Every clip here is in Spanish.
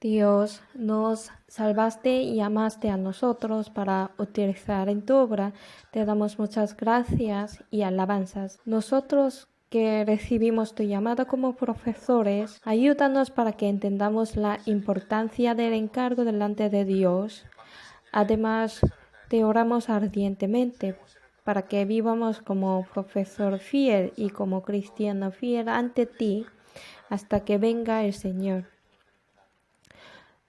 Dios, nos salvaste y amaste a nosotros para utilizar en tu obra. Te damos muchas gracias y alabanzas. Nosotros que recibimos tu llamada como profesores, ayúdanos para que entendamos la importancia del encargo delante de Dios. Además, te oramos ardientemente para que vivamos como profesor fiel y como cristiano fiel ante ti hasta que venga el Señor.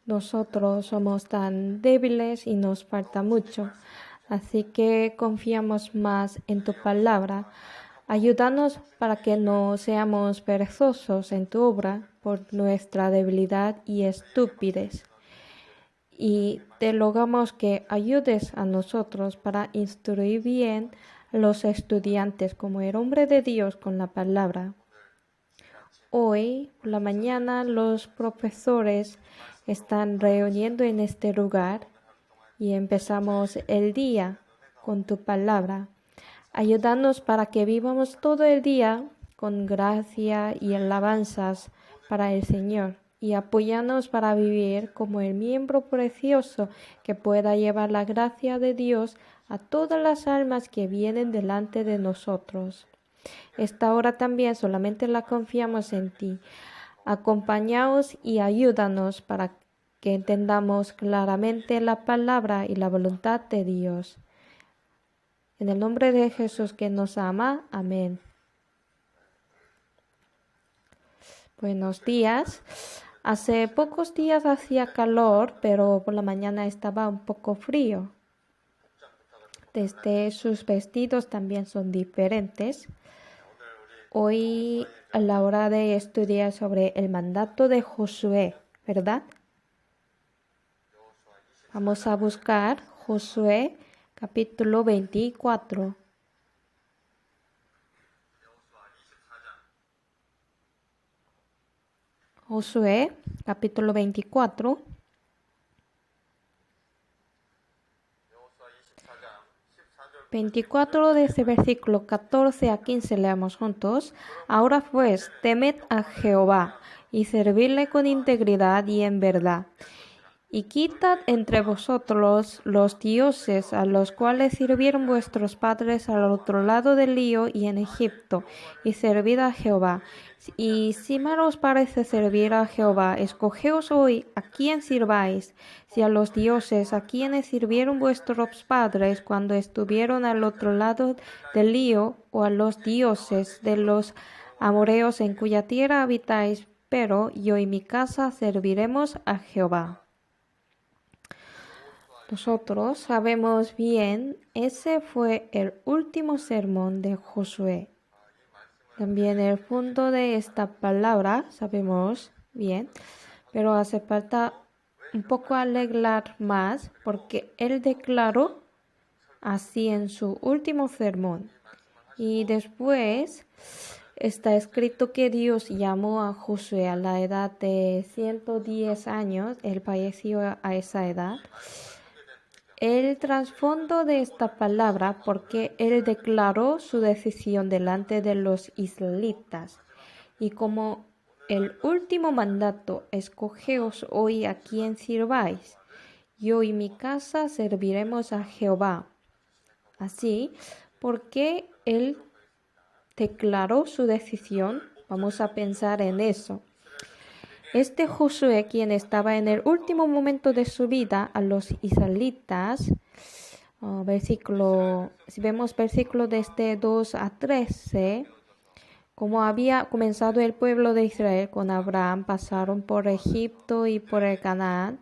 Nosotros somos tan débiles y nos falta mucho, así que confiamos más en tu palabra. Ayúdanos para que no seamos perezosos en tu obra por nuestra debilidad y estupidez. Y te rogamos que ayudes a nosotros para instruir bien a los estudiantes como el hombre de Dios con la palabra. Hoy, por la mañana, los profesores están reuniendo en este lugar y empezamos el día con tu palabra. Ayúdanos para que vivamos todo el día con gracia y alabanzas para el Señor y apóyanos para vivir como el miembro precioso que pueda llevar la gracia de Dios a todas las almas que vienen delante de nosotros. Esta hora también solamente la confiamos en ti. Acompáñaos y ayúdanos para que entendamos claramente la palabra y la voluntad de Dios. En el nombre de Jesús que nos ama. Amén. Buenos días. Hace pocos días hacía calor, pero por la mañana estaba un poco frío. Desde sus vestidos también son diferentes. Hoy a la hora de estudiar sobre el mandato de Josué, ¿verdad? Vamos a buscar Josué capítulo 24. Josué capítulo 24. Desde versículo 14 a 15 leamos juntos. Ahora pues, temed a Jehová y servidle con integridad y en verdad. Y quitad entre vosotros los dioses a los cuales sirvieron vuestros padres al otro lado del río y en Egipto, y servid a Jehová. Y si mal os parece servir a Jehová, escogeos hoy a quién sirváis, si a los dioses a quienes sirvieron vuestros padres cuando estuvieron al otro lado del río, o a los dioses de los amoreos en cuya tierra habitáis, pero yo y mi casa serviremos a Jehová. Nosotros sabemos bien, ese fue el último sermón de Josué. También el fondo de esta palabra sabemos bien, pero hace falta un poco arreglar más porque él declaró así en su último sermón. Y después está escrito que Dios llamó a Josué a la edad de 110 años, él falleció a esa edad. El trasfondo de esta palabra porque él declaró su decisión delante de los israelitas y como el último mandato, escogeos hoy a quien sirváis. Yo y mi casa serviremos a Jehová. Así, porque él declaró su decisión, vamos a pensar en eso. Este Josué, quien estaba en el último momento de su vida a los israelitas, si vemos versículo desde 2 a 13, como había comenzado el pueblo de Israel con Abraham, pasaron por Egipto y por el Canaán.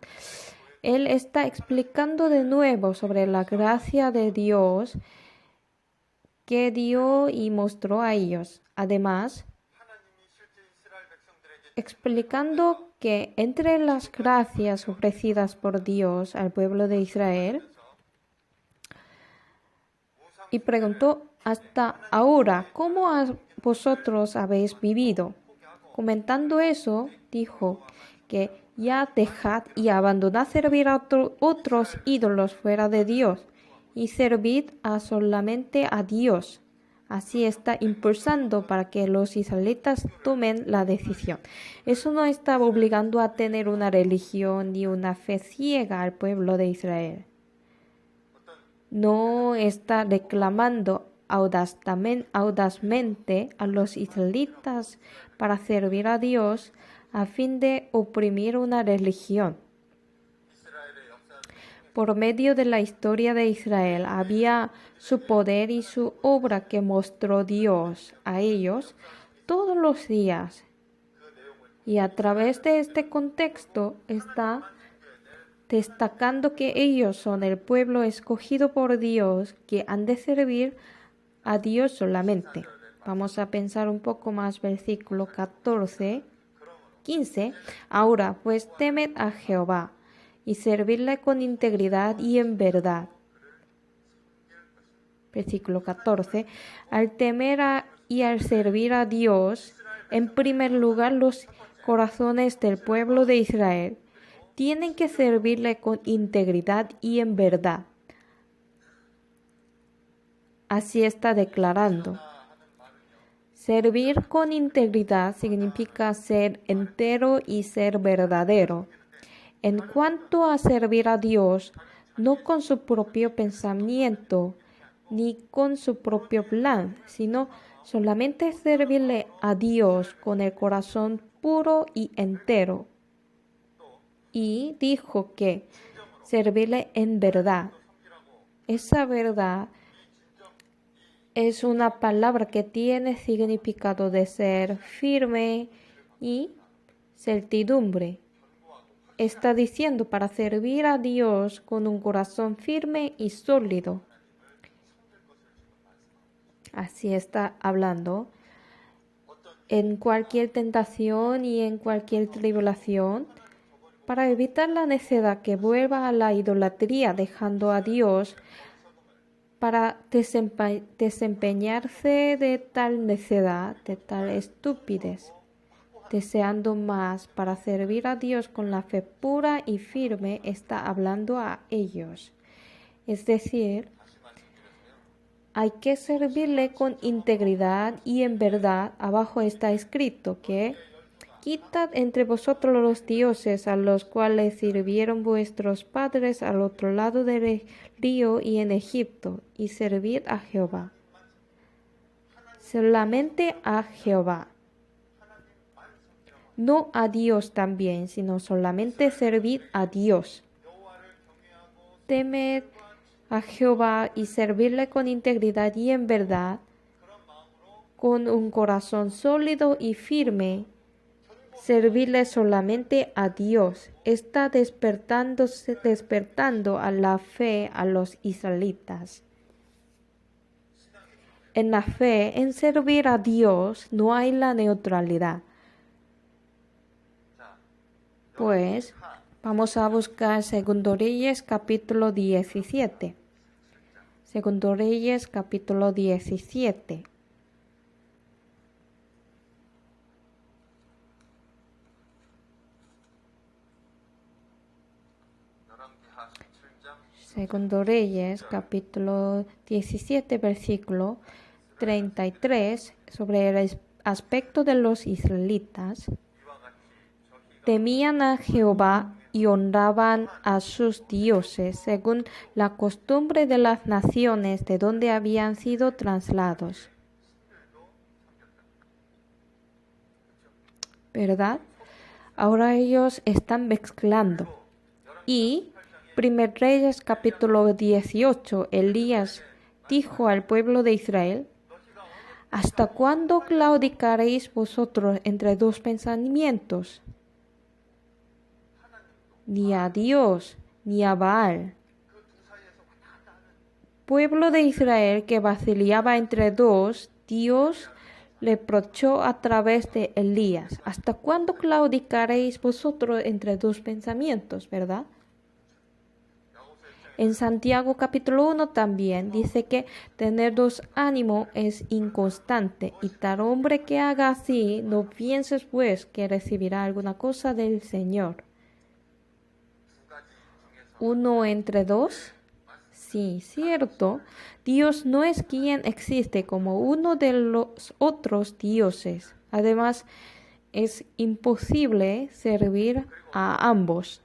Él está explicando de nuevo sobre la gracia de Dios que dio y mostró a ellos. Además, explicando que entre las gracias ofrecidas por Dios al pueblo de Israel, y preguntó hasta ahora, ¿cómo vosotros habéis vivido? Comentando eso, dijo que ya dejad y abandonad servir a otros ídolos fuera de Dios y servid solamente a Dios. Así está impulsando para que los israelitas tomen la decisión. Eso no está obligando a tener una religión ni una fe ciega al pueblo de Israel. No está reclamando audazmente a los israelitas para servir a Dios a fin de oprimir una religión. Por medio de la historia de Israel había su poder y su obra que mostró Dios a ellos todos los días. Y a través de este contexto está destacando que ellos son el pueblo escogido por Dios que han de servir a Dios solamente. Vamos a pensar un poco más versículo 15. Ahora pues temed a Jehová y servirle con integridad y en verdad. Versículo 14. Al temer y al servir a Dios, en primer lugar los corazones del pueblo de Israel tienen que servirle con integridad y en verdad. Así está declarando. Servir con integridad significa ser entero y ser verdadero. En cuanto a servir a Dios, no con su propio pensamiento ni con su propio plan, sino solamente servirle a Dios con el corazón puro y entero. Y dijo que servirle en verdad. Esa verdad es una palabra que tiene significado de ser firme y certidumbre. Está diciendo para servir a Dios con un corazón firme y sólido. Así está hablando. En cualquier tentación y en cualquier tribulación, para evitar la necedad que vuelva a la idolatría, dejando a Dios, para desempeñarse de tal necedad, de tal estupidez, deseando más para servir a Dios con la fe pura y firme, está hablando a ellos. Es decir, hay que servirle con integridad y en verdad. Abajo está escrito que quitad entre vosotros los dioses a los cuales sirvieron vuestros padres al otro lado del río y en Egipto, y servid a Jehová. Solamente a Jehová. No a Dios también, sino solamente servid a Dios. Temed a Jehová y servirle con integridad y en verdad, con un corazón sólido y firme. Servirle solamente a Dios. Está despertando a la fe a los israelitas. En la fe, en servir a Dios, no hay la neutralidad. Pues vamos a buscar Segundo Reyes capítulo 17. Segundo Reyes capítulo 17. Segundo Reyes, capítulo 17, versículo 33, sobre el aspecto de los israelitas. Temían a Jehová y honraban a sus dioses, según la costumbre de las naciones de donde habían sido trasladados. ¿Verdad? Ahora ellos están mezclando. Y Primer Reyes capítulo 18, Elías dijo al pueblo de Israel: ¿hasta cuándo claudicaréis vosotros entre dos pensamientos? Ni a Dios, ni a Baal. Pueblo de Israel que vacilaba entre dos, Dios le reprochó a través de Elías: ¿hasta cuándo claudicaréis vosotros entre dos pensamientos? ¿Verdad? En Santiago capítulo 1 también dice que tener dos ánimos es inconstante, y tal hombre que haga así, no pienses pues que recibirá alguna cosa del Señor. ¿Uno entre dos? Sí, cierto. Dios no es quien existe como uno de los otros dioses. Además, es imposible servir a ambos,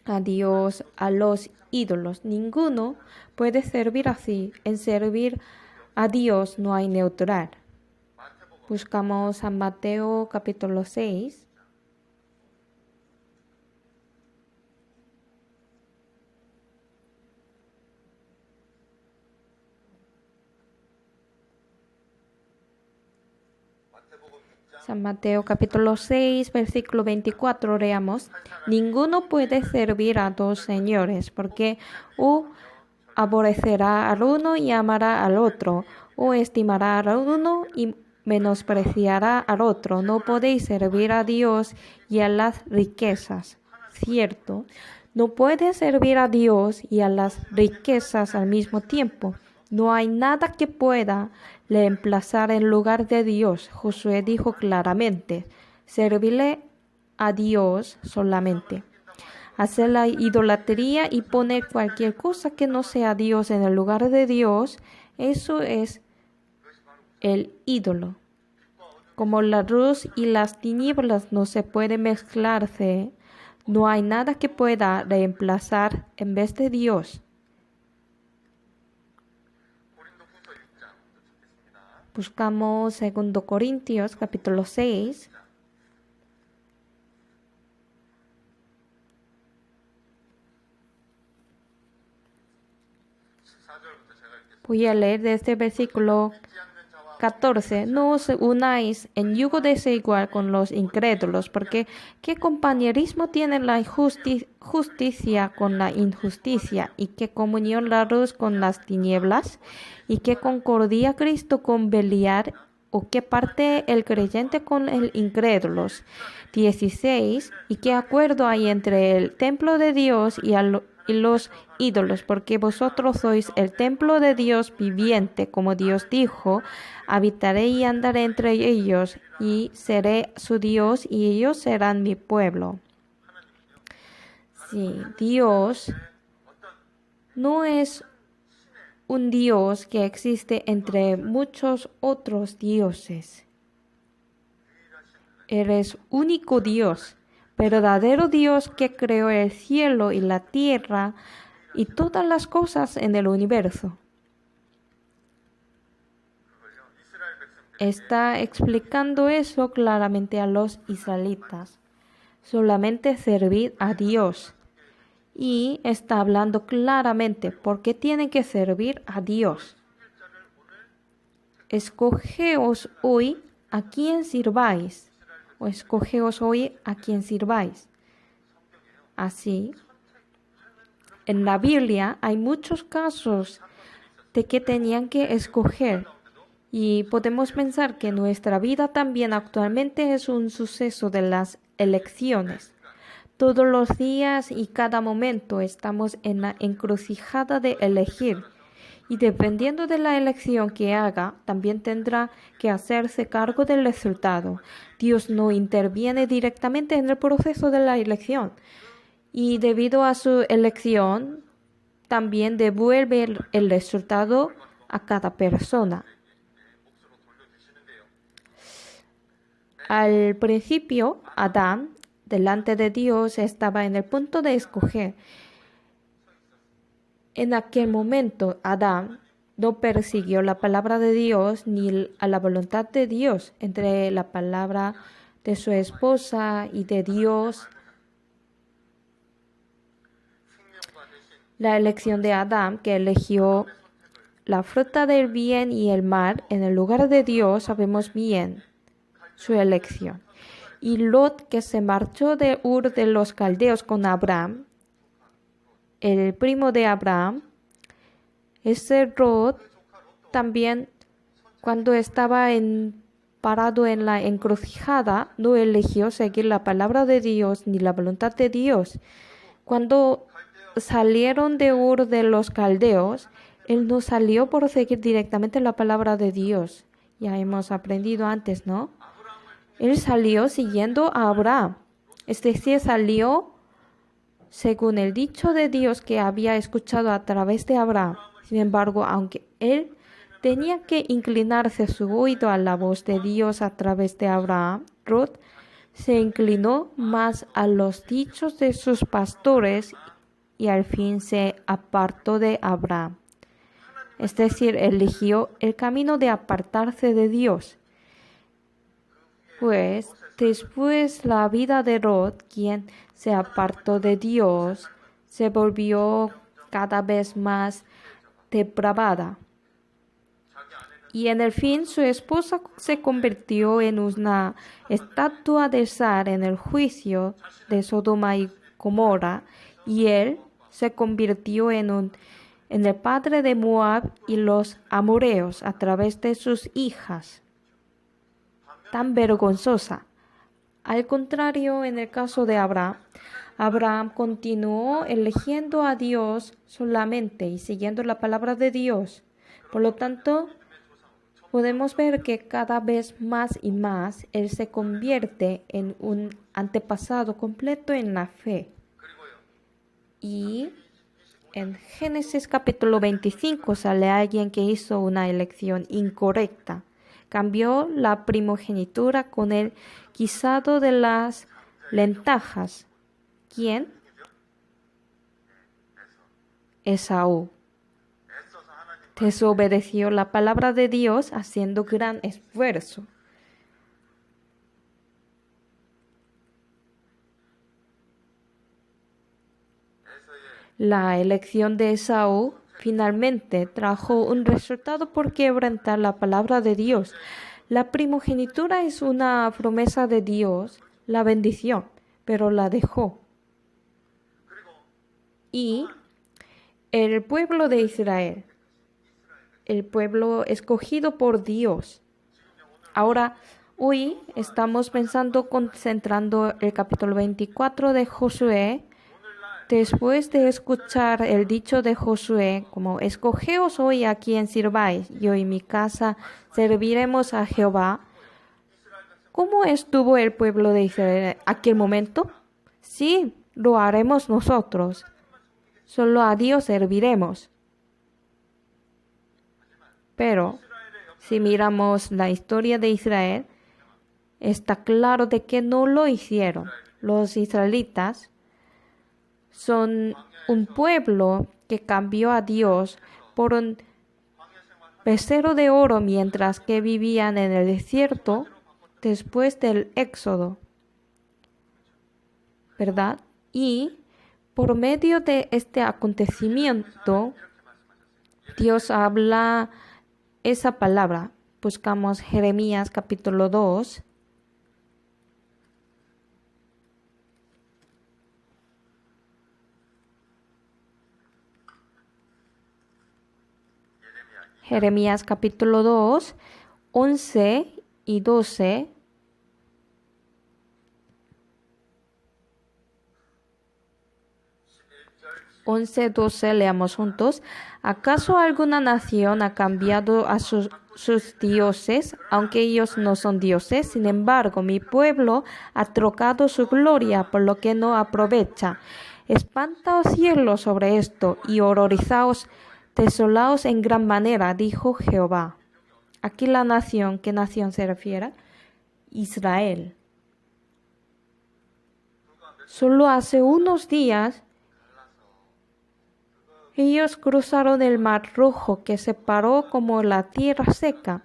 a Dios, a los ídolos. Ninguno puede servir así. En servir a Dios no hay neutral. Buscamos San Mateo capítulo 6. San Mateo capítulo 6, versículo 24, leamos. Ninguno puede servir a dos señores, porque o aborrecerá al uno y amará al otro, o estimará al uno y menospreciará al otro. No podéis servir a Dios y a las riquezas. Cierto, no puedes servir a Dios y a las riquezas al mismo tiempo. No hay nada que pueda reemplazar en lugar de Dios. Josué dijo claramente, servirle a Dios solamente. Hacer la idolatría y poner cualquier cosa que no sea Dios en el lugar de Dios, eso es el ídolo. Como la luz y las tinieblas no se pueden mezclarse, no hay nada que pueda reemplazar en vez de Dios. Buscamos 2 Corintios capítulo 6. Voy a leer desde el versículo 14. No os unáis en yugo desigual con los incrédulos, porque ¿qué compañerismo tiene la justicia con la injusticia? ¿Y qué comunión la luz con las tinieblas? ¿Y qué concordia Cristo con Beliar? ¿O qué parte el creyente con el incrédulo? 16. ¿Y qué acuerdo hay entre el templo de Dios y los ídolos? Porque vosotros sois el templo de Dios viviente, como Dios dijo, habitaré y andaré entre ellos, y seré su Dios, y ellos serán mi pueblo. Sí, Dios no es un Dios que existe entre muchos otros dioses. Él es único Dios, verdadero Dios que creó el cielo y la tierra y todas las cosas en el universo. Está explicando eso claramente a los israelitas. Solamente servid a Dios. Y está hablando claramente por qué tienen que servir a Dios. Escogeos hoy a quién sirváis. O escogeos hoy a quién sirváis. Así, en la Biblia hay muchos casos de que tenían que escoger. Y podemos pensar que nuestra vida también actualmente es un suceso de las elecciones. Todos los días y cada momento estamos en la encrucijada de elegir. Y dependiendo de la elección que haga, también tendrá que hacerse cargo del resultado. Dios no interviene directamente en el proceso de la elección. Y debido a su elección, también devuelve el resultado a cada persona. Al principio, Adán, delante de Dios, estaba en el punto de escoger. En aquel momento, Adán no persiguió la palabra de Dios ni a la voluntad de Dios. Entre la palabra de su esposa y de Dios, la elección de Adán, que eligió la fruta del bien y el mal en el lugar de Dios, sabemos bien su elección. Y Lot, que se marchó de Ur de los Caldeos con Abraham, el primo de Abraham, ese Lot también, cuando estaba parado en la encrucijada, no eligió seguir la palabra de Dios ni la voluntad de Dios. Cuando salieron de Ur de los Caldeos, él no salió por seguir directamente la palabra de Dios. Ya hemos aprendido antes, ¿no? Él salió siguiendo a Abraham. Es decir, salió según el dicho de Dios que había escuchado a través de Abraham. Sin embargo, aunque él tenía que inclinarse su oído a la voz de Dios a través de Abraham, Ruth se inclinó más a los dichos de sus pastores y al fin se apartó de Abraham. Es decir, eligió el camino de apartarse de Dios. Pues después la vida de Ruth, quien se apartó de Dios, se volvió cada vez más depravada. Y en el fin su esposa se convirtió en una estatua de sal en el juicio de Sodoma y Gomorra, y él se convirtió en el padre de Moab y los amoreos a través de sus hijas. Tan vergonzosa. Al contrario, en el caso de Abraham, Abraham continuó eligiendo a Dios solamente y siguiendo la palabra de Dios. Por lo tanto, podemos ver que cada vez más y más él se convierte en un antepasado completo en la fe. Y en Génesis capítulo 25 sale alguien que hizo una elección incorrecta. Cambió la primogenitura con el guisado de las lentejas. ¿Quién? Esaú. Desobedeció la palabra de Dios haciendo gran esfuerzo. La elección de Esaú finalmente trajo un resultado por quebrantar la palabra de Dios. La primogenitura es una promesa de Dios, la bendición, pero la dejó. Y el pueblo de Israel, el pueblo escogido por Dios. Ahora, hoy estamos concentrando el capítulo 24 de Josué. Después de escuchar el dicho de Josué, como escogeos hoy a quien sirváis, yo y mi casa serviremos a Jehová. ¿Cómo estuvo el pueblo de Israel en aquel momento? Sí, lo haremos nosotros. Solo a Dios serviremos. Pero si miramos la historia de Israel, está claro de que no lo hicieron. Los israelitas son un pueblo que cambió a Dios por un becerro de oro mientras que vivían en el desierto después del Éxodo, ¿verdad? Y por medio de este acontecimiento, Dios habla esa palabra. Buscamos Jeremías capítulo 2. Jeremías capítulo 2, 11 y 12. Once, 12, leamos juntos. ¿Acaso alguna nación ha cambiado a sus dioses, aunque ellos no son dioses? Sin embargo, mi pueblo ha trocado su gloria por lo que no aprovecha. Espantaos cielos sobre esto y horrorizaos, desolaos en gran manera, dijo Jehová. Aquí la nación, ¿qué nación se refiere? Israel. Solo hace unos días, ellos cruzaron el Mar Rojo, que separó como la tierra seca,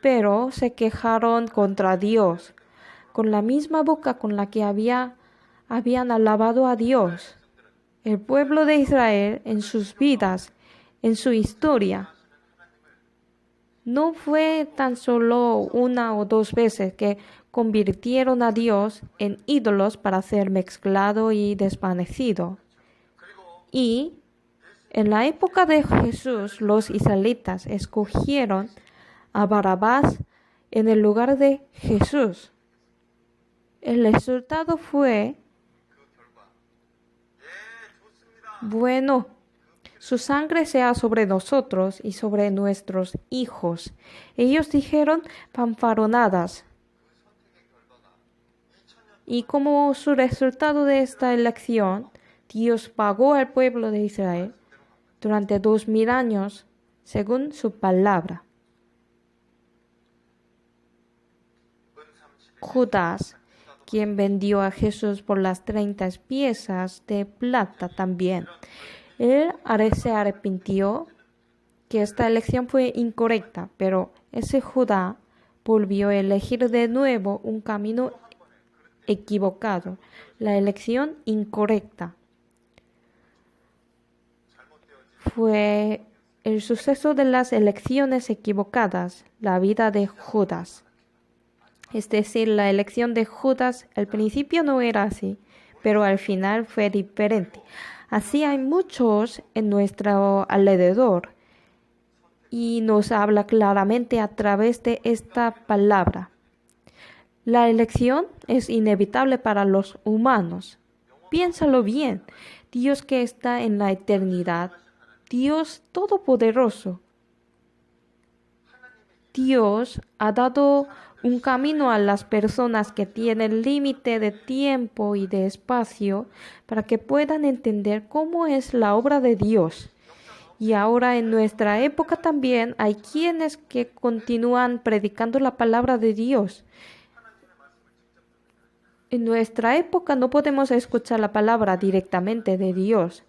pero se quejaron contra Dios, con la misma boca con la que habían alabado a Dios. El pueblo de Israel en sus vidas, en su historia, no fue tan solo una o dos veces que convirtieron a Dios en ídolos para ser mezclado y desvanecido. Y en la época de Jesús, los israelitas escogieron a Barrabás en el lugar de Jesús. El resultado fue, bueno, su sangre sea sobre nosotros y sobre nuestros hijos. Ellos dijeron fanfaronadas. Y como su resultado de esta elección, Dios pagó al pueblo de Israel durante 2000 años según su palabra. Judas, quien vendió a Jesús por las 30 piezas de plata también. Él se arrepintió que esta elección fue incorrecta, pero ese Judá volvió a elegir de nuevo un camino equivocado, la elección incorrecta. Fue el suceso de las elecciones equivocadas, la vida de Judas. Es decir, la elección de Judas al principio no era así, pero al final fue diferente. Así hay muchos en nuestro alrededor y nos habla claramente a través de esta palabra. La elección es inevitable para los humanos. Piénsalo bien. Dios que está en la eternidad, Dios todopoderoso. Dios ha dado un camino a las personas que tienen límite de tiempo y de espacio para que puedan entender cómo es la obra de Dios. Y ahora en nuestra época también hay quienes que continúan predicando la palabra de Dios. En nuestra época no podemos escuchar la palabra directamente de Dios.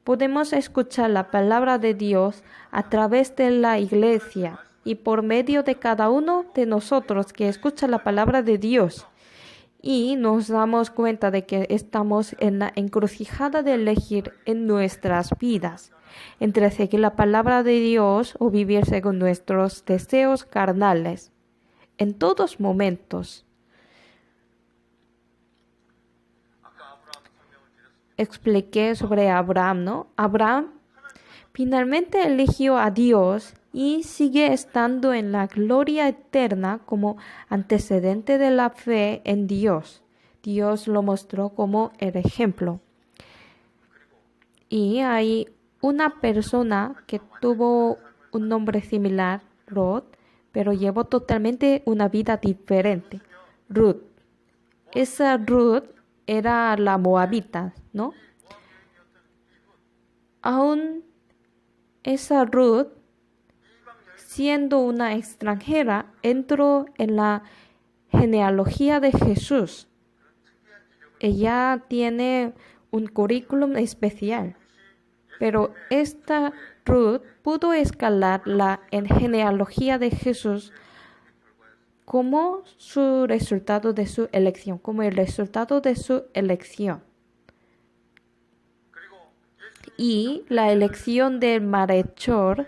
Podemos escuchar la palabra de Dios a través de la iglesia y por medio de cada uno de nosotros que escucha la palabra de Dios. Y nos damos cuenta de que estamos en la encrucijada de elegir en nuestras vidas entre seguir la palabra de Dios o vivir según nuestros deseos carnales. En todos momentos. Expliqué sobre Abraham, ¿no? Abraham finalmente eligió a Dios y sigue estando en la gloria eterna como antecedente de la fe en Dios. Dios lo mostró como el ejemplo. Y hay una persona que tuvo un nombre similar, Ruth, pero llevó totalmente una vida diferente. Ruth. Esa Ruth era la moabita, ¿no? Aún esa Ruth, siendo una extranjera, entró en la genealogía de Jesús. Ella tiene un currículum especial, pero esta Ruth pudo escalar la genealogía de Jesús como su resultado de su elección, como el resultado de su elección. Y la elección del malhechor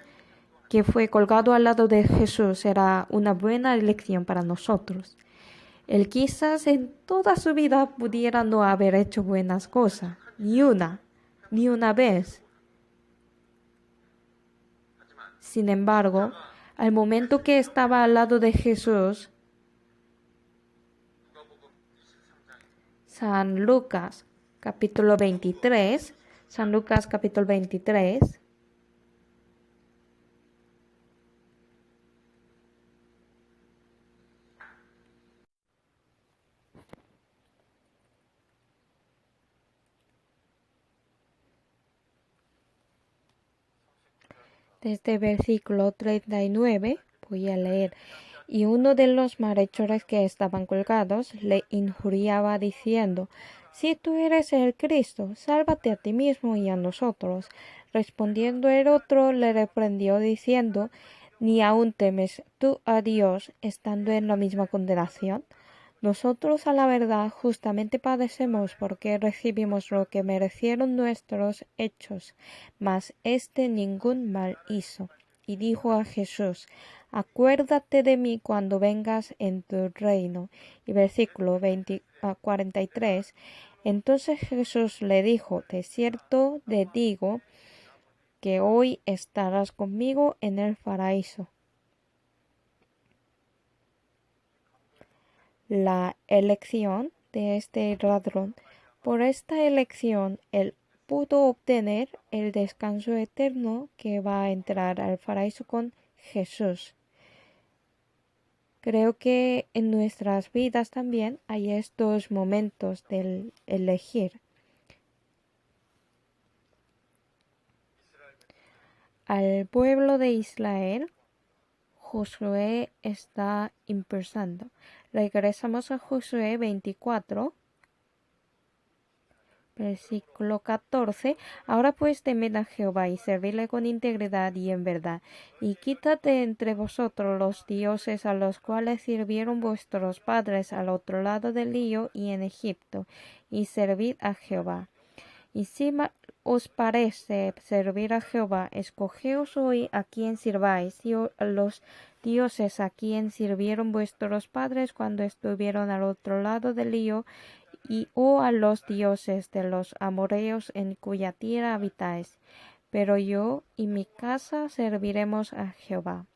que fue colgado al lado de Jesús era una buena elección para nosotros. Él quizás en toda su vida pudiera no haber hecho buenas cosas, ni una vez. Sin embargo, al momento que estaba al lado de Jesús, San Lucas capítulo 23, desde versículo 39, voy a leer. Y uno de los malhechores que estaban colgados le injuriaba diciendo: Si tú eres el Cristo, sálvate a ti mismo y a nosotros. Respondiendo el otro le reprendió diciendo: ¿Ni aún temes tú a Dios estando en la misma condenación? Nosotros a la verdad justamente padecemos porque recibimos lo que merecieron nuestros hechos, mas éste ningún mal hizo. Y dijo a Jesús: Acuérdate de mí cuando vengas en tu reino. Y versículo 43. Entonces Jesús le dijo: De cierto te digo que hoy estarás conmigo en el paraíso. La elección de este ladrón. Por esta elección él pudo obtener el descanso eterno que va a entrar al paraíso con Jesús. Creo que en nuestras vidas también hay estos momentos del elegir. Al pueblo de Israel, Josué está impulsando. Regresamos a Josué 24. Versículo 14. Ahora pues temed a Jehová y servidle con integridad y en verdad. Y quítate entre vosotros los dioses a los cuales sirvieron vuestros padres al otro lado del río y en Egipto, y servid a Jehová. Y si os parece servir a Jehová, escogeos hoy a quien sirváis, y a los dioses a quien sirvieron vuestros padres cuando estuvieron al otro lado del río, y a los dioses de los amorreos en cuya tierra habitáis. Pero yo y mi casa serviremos a Jehová.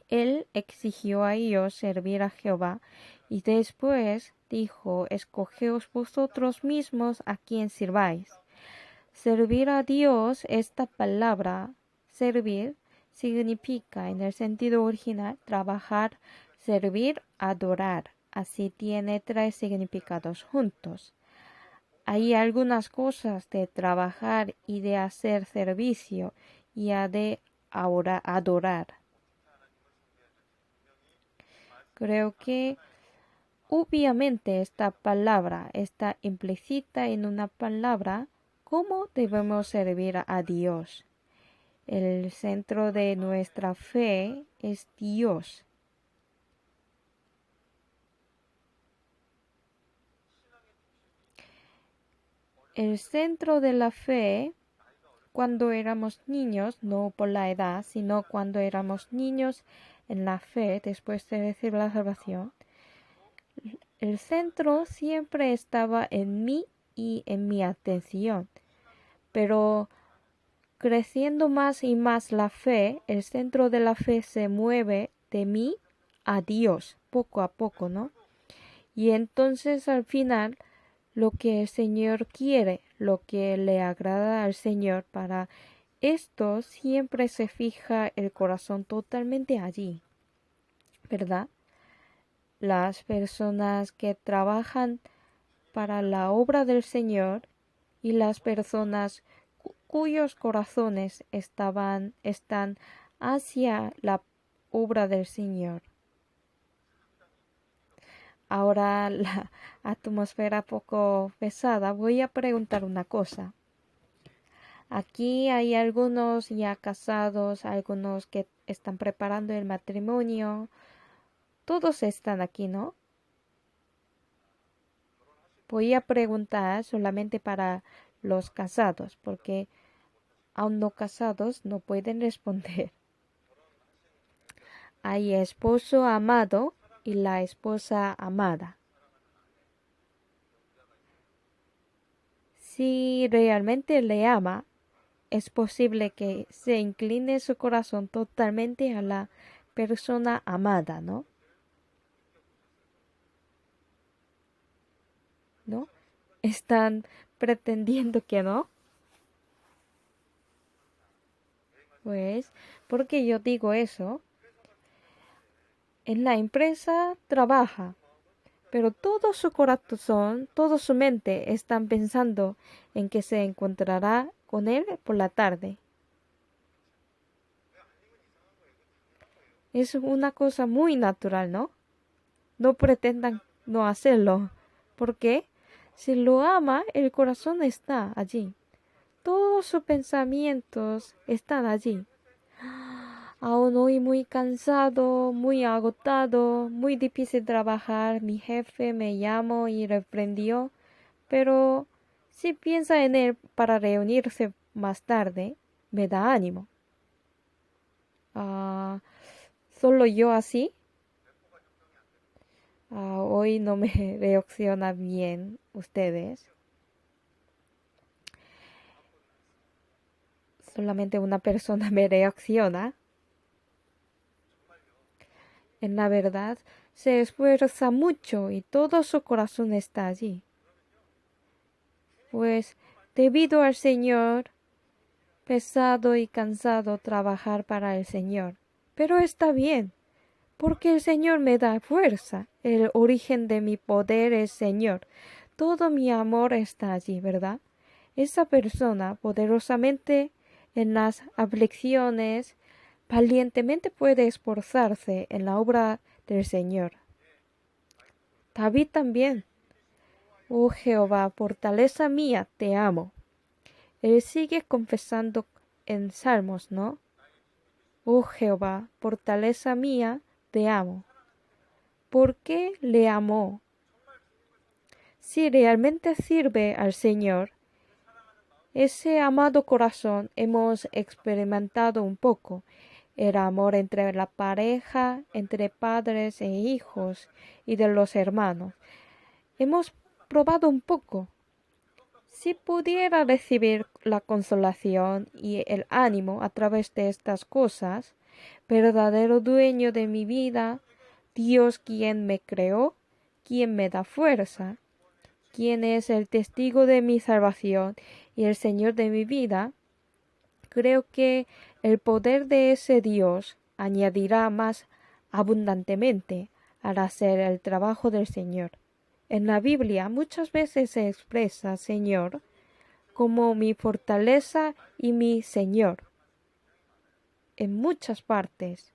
Él exigió a ellos servir a Jehová, y después dijo: escogeos vosotros mismos a quien sirváis. Servir a Dios, esta palabra, servir, significa en el sentido original trabajar, servir, adorar. Así tiene tres significados juntos. Hay algunas cosas de trabajar y de hacer servicio y de adorar. Creo que obviamente esta palabra está implícita en una palabra: ¿cómo debemos servir a Dios? El centro de nuestra fe es Dios. El centro de la fe, cuando éramos niños, no por la edad, sino cuando éramos niños en la fe, después de recibir la salvación, el centro siempre estaba en mí y en mi atención. Pero creciendo más y más la fe, el centro de la fe se mueve de mí a Dios, poco a poco, ¿no? Y entonces al final, lo que el Señor quiere, lo que le agrada al Señor, para esto siempre se fija el corazón totalmente allí, ¿verdad? Las personas que trabajan para la obra del Señor y las personas cuyos corazones están hacia la obra del Señor. Ahora la atmósfera poco pesada, voy a preguntar una cosa. Aquí hay algunos ya casados, algunos que están preparando el matrimonio. Todos están aquí, ¿no? Voy a preguntar solamente para los casados, porque aún no casados no pueden responder. Hay esposo amado y la esposa amada. Si realmente le ama, es posible que se incline su corazón totalmente a la persona amada, ¿no? ¿No? Están pretendiendo que no. Pues, ¿por qué yo digo eso? En la empresa trabaja, pero todo su corazón, toda su mente están pensando en que se encontrará con él por la tarde. Es una cosa muy natural, ¿no? No pretendan no hacerlo. ¿Por qué? Si lo ama, el corazón está allí. Todos sus pensamientos están allí. Aún hoy muy cansado, muy agotado, muy difícil trabajar. Mi jefe me llamó y reprendió. Pero si piensa en él para reunirse más tarde, me da ánimo. ¿Solo yo así? Hoy no me reacciona bien ustedes. Solamente una persona me reacciona. En la verdad, se esfuerza mucho y todo su corazón está allí. Pues, debido al Señor, pesado y cansado trabajar para el Señor. Pero está bien, porque el Señor me da fuerza. El origen de mi poder es Señor. Todo mi amor está allí, ¿verdad? Esa persona poderosamente en las aflicciones valientemente puede esforzarse en la obra del Señor. David también. Oh Jehová, fortaleza mía, te amo. Él sigue confesando en Salmos, ¿no? Oh Jehová, fortaleza mía, te amo. ¿Por qué le amó? Si realmente sirve al Señor, ese amado corazón hemos experimentado un poco. El amor entre la pareja, entre padres e hijos y de los hermanos. Hemos probado un poco. Si pudiera recibir la consolación y el ánimo a través de estas cosas, verdadero dueño de mi vida, Dios quien me creó, quien me da fuerza, quien es el testigo de mi salvación y el Señor de mi vida, creo que el poder de ese Dios añadirá más abundantemente al hacer el trabajo del Señor. En la Biblia muchas veces se expresa Señor como mi fortaleza y mi Señor. En muchas partes.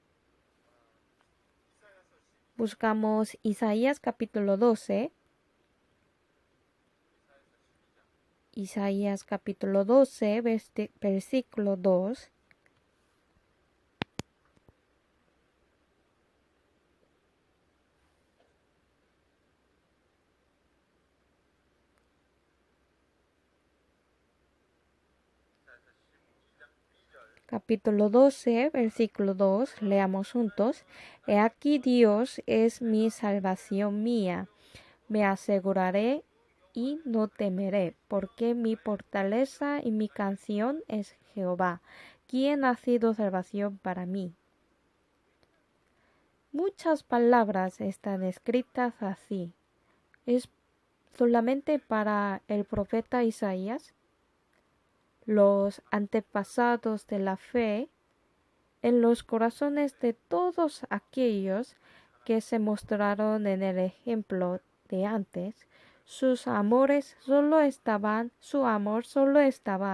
Buscamos Isaías capítulo 12. Isaías capítulo 12, versículo 2. Capítulo 12, versículo 2, leamos juntos. He aquí Dios es mi salvación mía. Me aseguraré y no temeré, porque mi fortaleza y mi canción es Jehová, quien ha sido salvación para mí. Muchas palabras están escritas así. ¿Es solamente para el profeta Isaías? Los antepasados de la fe en los corazones de todos aquellos que se mostraron en el ejemplo de antes, su amor solo estaba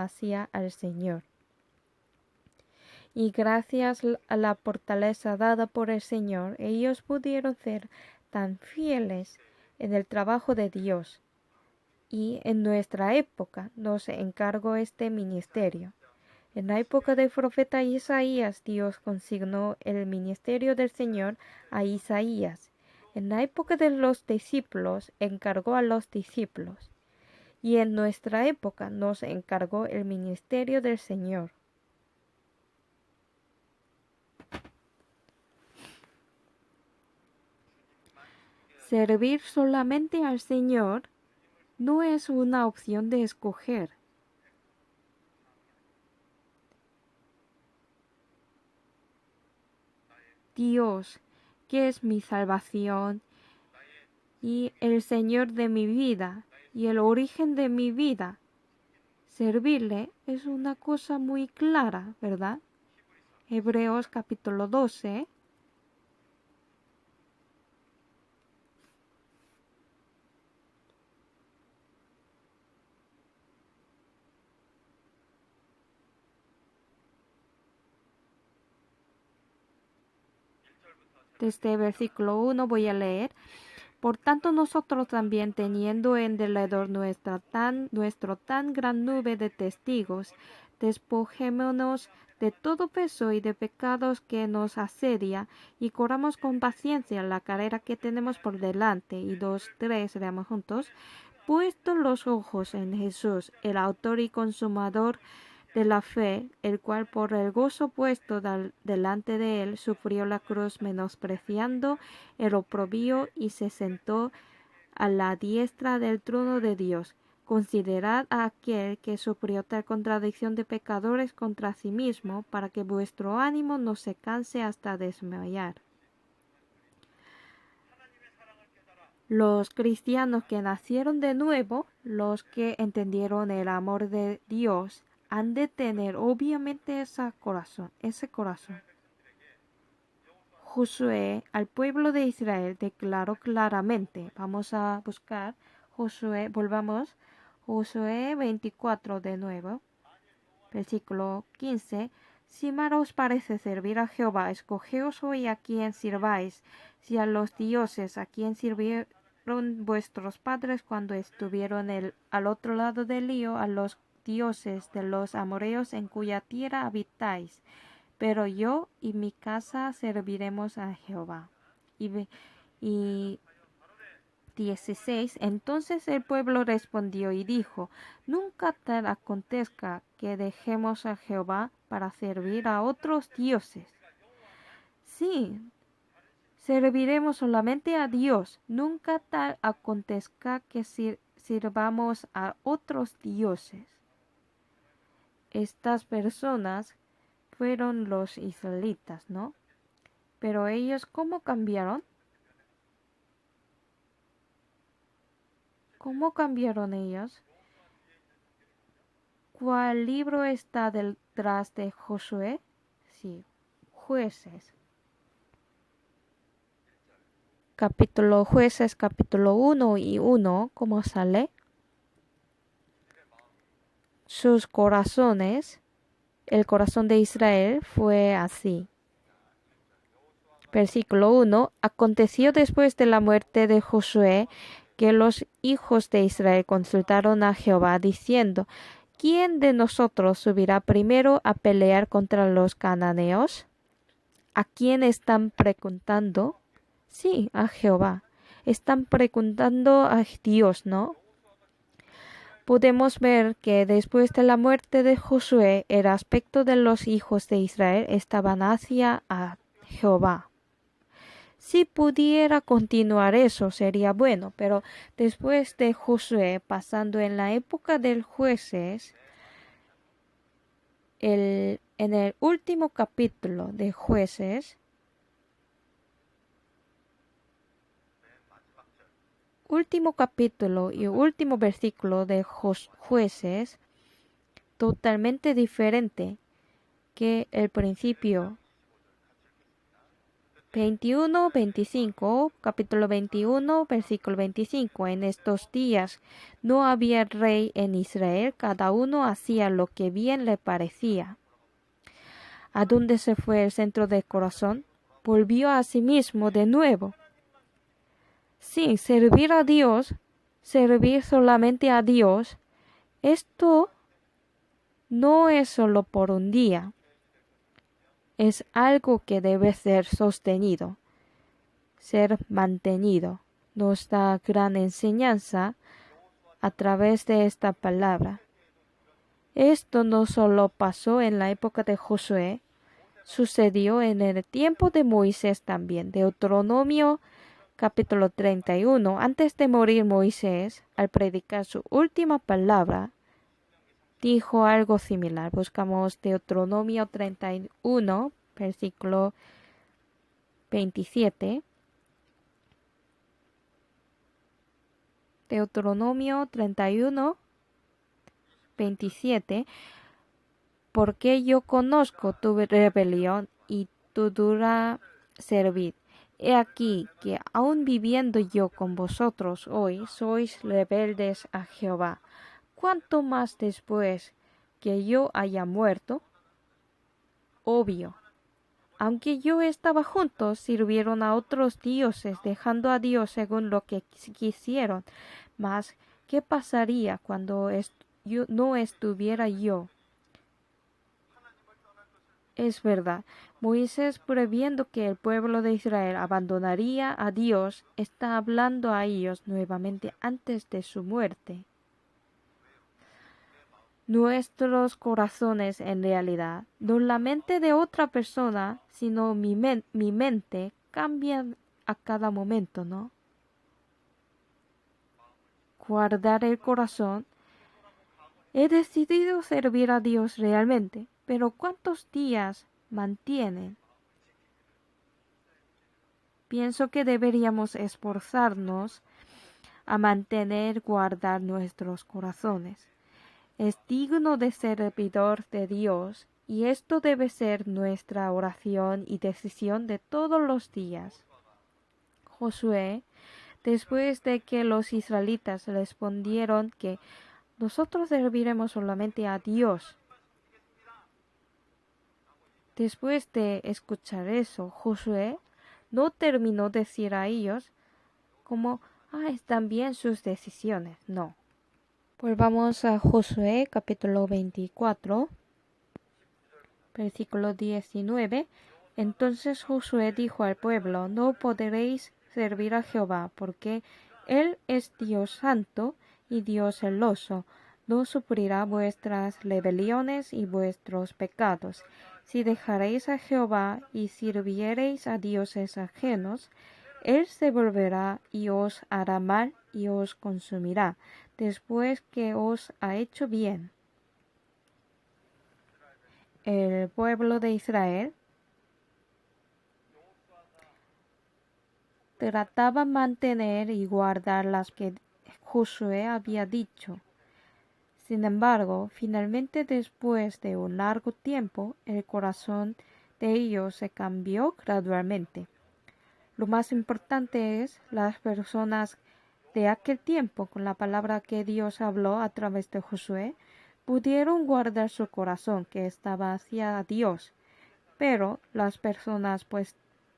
hacia el Señor. Y gracias a la fortaleza dada por el Señor, ellos pudieron ser tan fieles en el trabajo de Dios. Y en nuestra época nos encargó este ministerio. En la época del profeta Isaías, Dios consignó el ministerio del Señor a Isaías. En la época de los discípulos, encargó a los discípulos. Y en nuestra época nos encargó el ministerio del Señor. Servir solamente al Señor no es una opción de escoger. Dios, que es mi salvación y el Señor de mi vida y el origen de mi vida. Servirle es una cosa muy clara, ¿verdad? Hebreos capítulo 12. Desde versículo 1 voy a leer. Por tanto, nosotros también, teniendo en derredor nuestro tan gran nube de testigos, despojémonos de todo peso y de pecados que nos asedia, y corramos con paciencia la carrera que tenemos por delante. Y 2, 3, leamos juntos. Puestos los ojos en Jesús, el autor y consumador de la fe, el cual por el gozo puesto delante de él sufrió la cruz, menospreciando el oprobio, y se sentó a la diestra del trono de Dios. Considerad a aquel que sufrió tal contradicción de pecadores contra sí mismo, para que vuestro ánimo no se canse hasta desmayar. Los cristianos que nacieron de nuevo, los que entendieron el amor de Dios, han de tener obviamente ese corazón. Josué al pueblo de Israel declaró claramente. Vamos a buscar Josué, volvamos. Josué 24 de nuevo. Versículo 15. Si mal os parece servir a Jehová, escogeos hoy a quien sirváis, si a los dioses a quien sirvieron vuestros padres cuando estuvieron al otro lado del río, a los dioses de los amorreos en cuya tierra habitáis. Pero yo y mi casa serviremos a Jehová. Y 16. Entonces el pueblo respondió y dijo: Nunca tal acontezca que dejemos a Jehová para servir a otros dioses. Sí, serviremos solamente a Dios. Nunca tal acontezca que sirvamos a otros dioses. Estas personas fueron los israelitas, ¿no? Pero ellos, ¿cómo cambiaron? ¿Cómo cambiaron ellos? ¿Cuál libro está detrás de Josué? Sí, Jueces. Jueces, capítulo 1 y 1, ¿cómo sale? Sus corazones, el corazón de Israel fue así. Versículo 1. Aconteció después de la muerte de Josué que los hijos de Israel consultaron a Jehová diciendo: ¿Quién de nosotros subirá primero a pelear contra los cananeos? ¿A quién están preguntando? Sí, a Jehová. Están preguntando a Dios, ¿no? Podemos ver que después de la muerte de Josué, el aspecto de los hijos de Israel estaban hacia a Jehová. Si pudiera continuar eso sería bueno, pero después de Josué, pasando en la época de jueces, en el último capítulo de jueces, último capítulo y último versículo de jueces, totalmente diferente que el principio. 21-25, capítulo 21, versículo 25. En estos días no había rey en Israel, cada uno hacía lo que bien le parecía. ¿A dónde se fue el centro del corazón? Volvió a sí mismo de nuevo. Sí, servir a Dios, servir solamente a Dios, esto no es solo por un día. Es algo que debe ser sostenido, ser mantenido. Nos da gran enseñanza a través de esta palabra. Esto no solo pasó en la época de Josué, sucedió en el tiempo de Moisés también. Deuteronomio capítulo 31. Antes de morir Moisés, al predicar su última palabra, dijo algo similar. Buscamos Deuteronomio 31, versículo 27. Deuteronomio 31, 27. Porque yo conozco tu rebelión y tu dura servir. He aquí que aun viviendo yo con vosotros hoy, sois rebeldes a Jehová. ¿Cuánto más después que yo haya muerto? Obvio. Aunque yo estaba juntos, sirvieron a otros dioses, dejando a Dios según lo que quisieron. Mas, ¿qué pasaría cuando no estuviera yo? Es verdad, Moisés, previendo que el pueblo de Israel abandonaría a Dios, está hablando a ellos nuevamente antes de su muerte. Nuestros corazones, en realidad, no la mente de otra persona, sino mi mente, cambian a cada momento, ¿no? Guardar el corazón. He decidido servir a Dios realmente, pero ¿cuántos días mantienen? Pienso que deberíamos esforzarnos a guardar nuestros corazones. Es digno de servidor de Dios Y esto debe ser nuestra oración y decisión de todos los días. Josué, después de que los israelitas respondieron que nosotros serviremos solamente a Dios. Después de escuchar eso, Josué no terminó de decir a ellos como, están bien sus decisiones. No. Volvamos a Josué capítulo 24, versículo 19. Entonces Josué dijo al pueblo, no podréis servir a Jehová, porque Él es Dios santo y Dios celoso. No sufrirá vuestras rebeliones y vuestros pecados. Si dejaréis a Jehová y sirviereis a dioses ajenos, Él se volverá y os hará mal y os consumirá, después que os ha hecho bien. El pueblo de Israel trataba de mantener y guardar las que Josué había dicho. Sin embargo, finalmente después de un largo tiempo, el corazón de ellos se cambió gradualmente. Lo más importante es las personas de aquel tiempo, con la palabra que Dios habló a través de Josué, pudieron guardar su corazón que estaba hacia Dios, pero las personas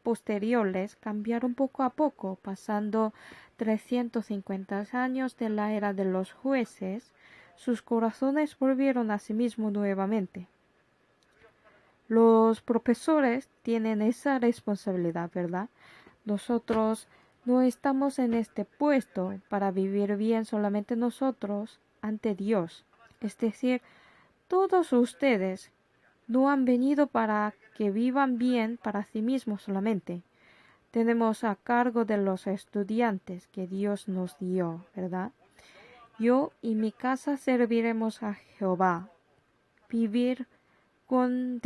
posteriores cambiaron poco a poco, pasando 350 años de la era de los jueces, sus corazones volvieron a sí mismos nuevamente. Los profesores tienen esa responsabilidad, ¿verdad? Nosotros no estamos en este puesto para vivir bien solamente nosotros ante Dios. Es decir, todos ustedes no han venido para que vivan bien para sí mismos solamente. Tenemos a cargo de los estudiantes que Dios nos dio, ¿verdad? Yo y mi casa serviremos a Jehová. Vivir con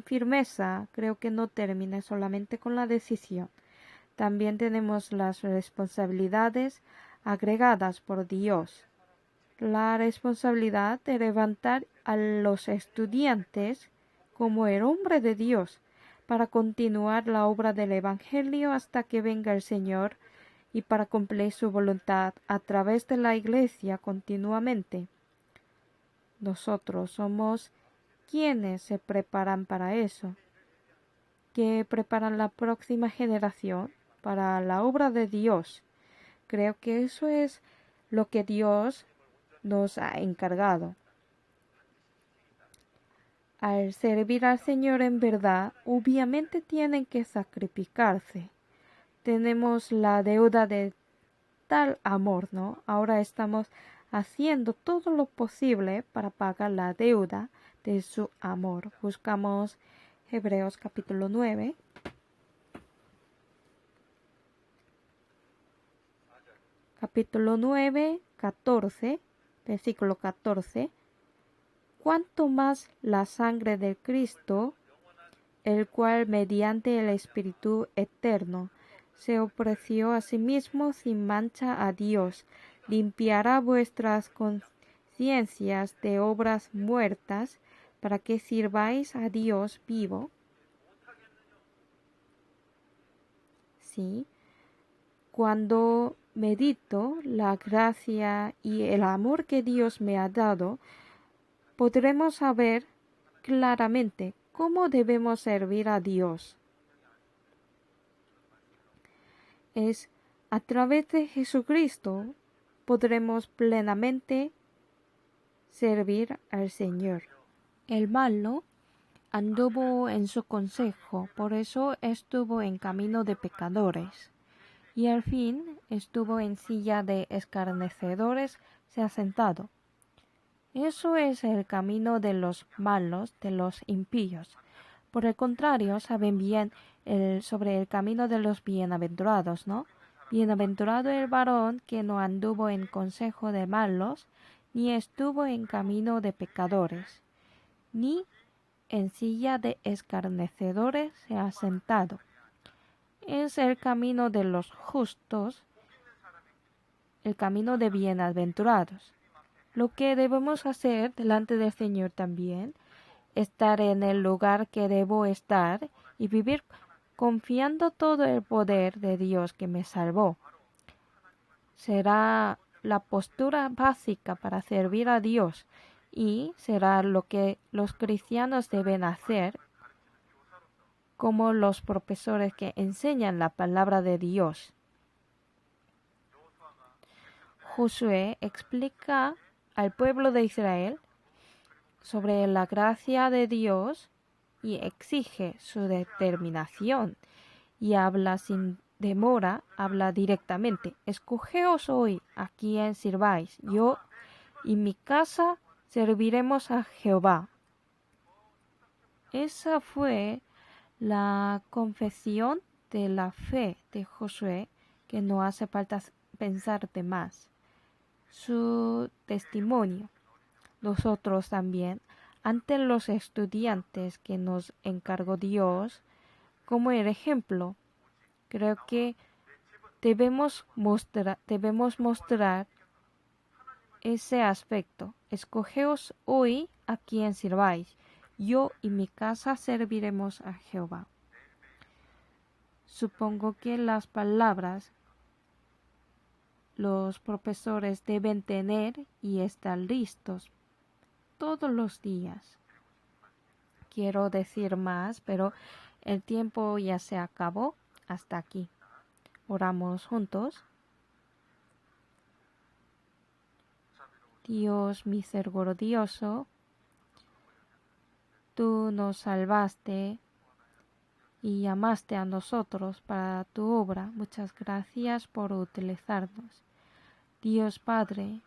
firmeza creo que no termina solamente con la decisión. También tenemos las responsabilidades agregadas por Dios. La responsabilidad de levantar a los estudiantes como el hombre de Dios para continuar la obra del Evangelio hasta que venga el Señor y para cumplir su voluntad a través de la Iglesia continuamente. Nosotros somos quienes se preparan para eso, que preparan la próxima generación para la obra de Dios. Creo que eso es lo que Dios nos ha encargado. Al servir al Señor en verdad, obviamente tienen que sacrificarse. Tenemos la deuda de tal amor, ¿no? Ahora estamos haciendo todo lo posible para pagar la deuda de su amor. Buscamos Hebreos capítulo 9. Capítulo 9, 14, versículo 14. Cuanto más la sangre de Cristo, el cual mediante el Espíritu eterno se ofreció a sí mismo sin mancha a Dios, limpiará vuestras conciencias de obras muertas para que sirváis a Dios vivo. Sí. Cuando medito la gracia y el amor que Dios me ha dado, podremos saber claramente cómo debemos servir a Dios. Es a través de Jesucristo podremos plenamente servir al Señor. El malo anduvo en su consejo, por eso estuvo en camino de pecadores, y al fin estuvo en silla de escarnecedores, se ha sentado. Eso es el camino de los malos, de los impíos. Por el contrario, saben bien sobre el camino de los bienaventurados, ¿no? Bienaventurado el varón que no anduvo en consejo de malos, ni estuvo en camino de pecadores, ni en silla de escarnecedores se ha sentado. Es el camino de los justos, el camino de bienaventurados. Lo que debemos hacer delante del Señor también estar en el lugar que debo estar y vivir confiando todo el poder de Dios que me salvó. Será la postura básica para servir a Dios y será lo que los cristianos deben hacer como los profesores que enseñan la palabra de Dios. Josué explica al pueblo de Israel sobre la gracia de Dios y exige su determinación y habla sin demora, habla directamente. Escogeos hoy a quien sirváis. Yo y mi casa serviremos a Jehová. Esa fue la confesión de la fe de Josué, que no hace falta pensar de más. Su testimonio. Nosotros también, ante los estudiantes que nos encargó Dios, como el ejemplo, creo que debemos mostrar ese aspecto. Escogeos hoy a quien sirváis. Yo y mi casa serviremos a Jehová. Supongo que las palabras los profesores deben tener y estar listos todos los días. Quiero decir más, pero el tiempo ya se acabó. Hasta aquí. Oramos juntos. Dios misericordioso, tú nos salvaste y llamaste a nosotros para tu obra. Muchas gracias por utilizarnos. Dios Padre,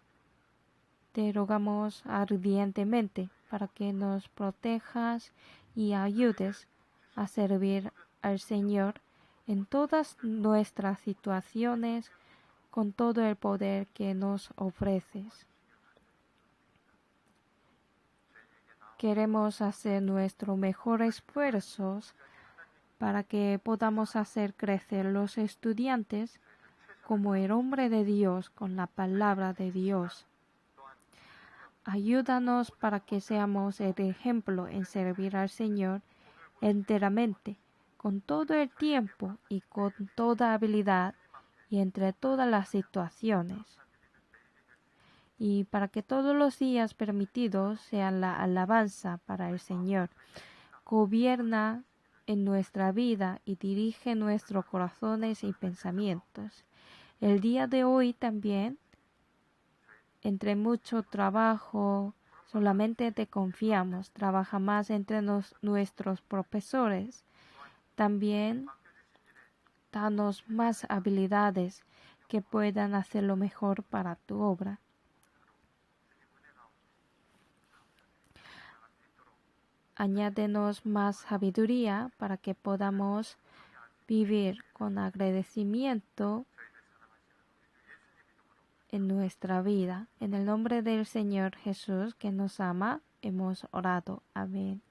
te rogamos ardientemente para que nos protejas y ayudes a servir al Señor en todas nuestras situaciones con todo el poder que nos ofreces. Queremos hacer nuestro mejor esfuerzo para que podamos hacer crecer los estudiantes como el hombre de Dios con la palabra de Dios. Ayúdanos para que seamos el ejemplo en servir al Señor enteramente, con todo el tiempo y con toda habilidad y entre todas las situaciones. Y para que todos los días permitidos sean la alabanza para el Señor. Gobierna en nuestra vida y dirige nuestros corazones y pensamientos. El día de hoy también, entre mucho trabajo, solamente te confiamos. Trabaja más entre nuestros profesores. También danos más habilidades que puedan hacerlo mejor para tu obra. Añádenos más sabiduría para que podamos vivir con agradecimiento en nuestra vida. En el nombre del Señor Jesús, que nos ama, hemos orado. Amén.